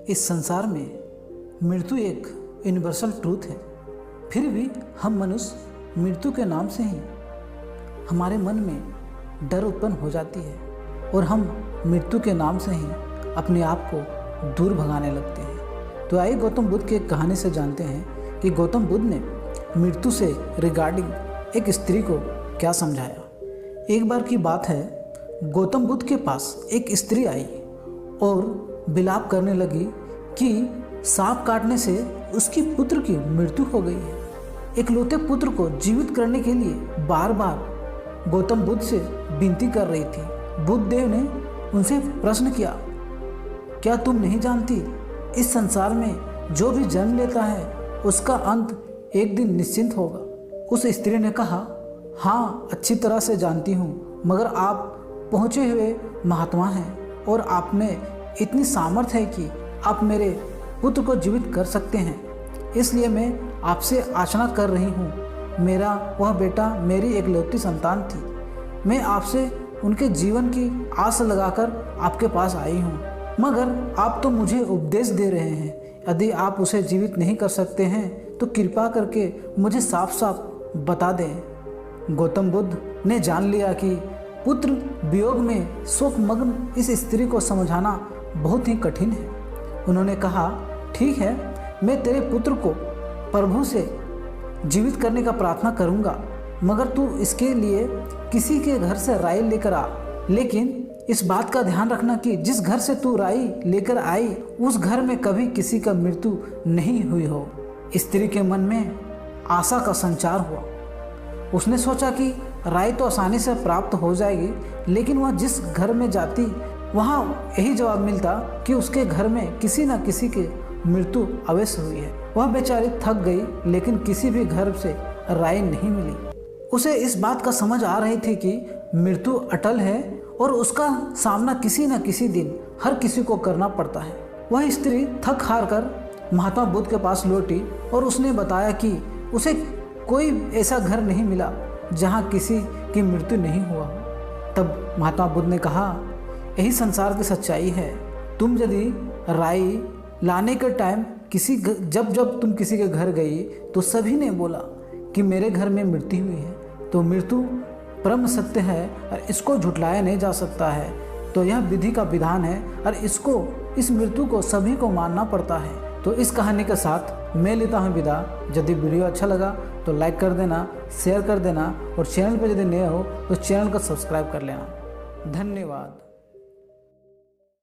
इस संसार में मृत्यु एक यूनिवर्सल ट्रूथ है। फिर भी हम मनुष्य मृत्यु के नाम से ही हमारे मन में डर उत्पन्न हो जाती है और हम मृत्यु के नाम से ही अपने आप को दूर भगाने लगते हैं। तो आइए गौतम बुद्ध की एक कहानी से जानते हैं कि गौतम बुद्ध ने मृत्यु से रिगार्डिंग एक स्त्री को क्या समझाया। एक बार की बात है, गौतम बुद्ध के पास एक स्त्री आई और विलाप करने लगी कि सांप काटने से उसकी पुत्र की मृत्यु हो गई है। इकलौते पुत्र को जीवित करने के लिए बार बार गौतम बुद्ध से विनती कर रही थी। बुद्ध देव ने उनसे प्रश्न किया, क्या तुम नहीं जानती इस संसार में जो भी जन्म लेता है उसका अंत एक दिन निश्चिंत होगा। उस स्त्री ने कहा, हाँ अच्छी तरह से जानती हूँ, मगर आप पहुँचे हुए महात्मा हैं और आप में इतनी सामर्थ्य है कि आप मेरे पुत्र को जीवित कर सकते हैं। इसलिए मैं आपसे याचना कर रही हूँ। मेरा वह बेटा मेरी एकलौती संतान थी। मैं आपसे उनके जीवन की आस लगाकर आपके पास आई हूँ, मगर आप तो मुझे उपदेश दे रहे हैं। यदि आप उसे जीवित नहीं कर सकते हैं तो कृपा करके मुझे साफ साफ बता दें। गौतम बुद्ध ने जान लिया कि पुत्र वियोग में शोकमग्न इस स्त्री को समझाना बहुत ही कठिन है। उन्होंने कहा, ठीक है, मैं तेरे पुत्र को प्रभु से जीवित करने का प्रार्थना करूंगा, मगर तू इसके लिए किसी के घर से राई लेकर आ। लेकिन इस बात का ध्यान रखना कि जिस घर से तू राई लेकर आई उस घर में कभी किसी का मृत्यु नहीं हुई हो। स्त्री के मन में आशा का संचार हुआ। उसने सोचा कि राई तो आसानी से प्राप्त हो जाएगी, लेकिन वह जिस घर में जाती वहाँ यही जवाब मिलता कि उसके घर में किसी न किसी के मृत्यु अवश्य हुई है। वह बेचारी थक गई, लेकिन किसी भी घर से राय नहीं मिली। उसे इस बात का समझ आ रही थी कि मृत्यु अटल है और उसका सामना किसी न किसी दिन हर किसी को करना पड़ता है। वह स्त्री थक हार कर महात्मा बुद्ध के पास लौटी और उसने बताया कि उसे कोई ऐसा घर नहीं मिला जहाँ किसी की मृत्यु नहीं हुआ। तब महात्मा बुद्ध ने कहा, यही संसार की सच्चाई है। तुम यदि राई लाने के टाइम जब तुम किसी के घर गई तो सभी ने बोला कि मेरे घर में मृत्यु हुई है। तो मृत्यु परम सत्य है और इसको झुटलाया नहीं जा सकता है। तो यह विधि का विधान है और इस मृत्यु को सभी को मानना पड़ता है। तो इस कहानी के साथ मैं लेता हूँ विदा। यदि वीडियो अच्छा लगा तो लाइक कर देना, शेयर कर देना और चैनल पर यदि नए हो तो चैनल को सब्सक्राइब कर लेना। धन्यवाद।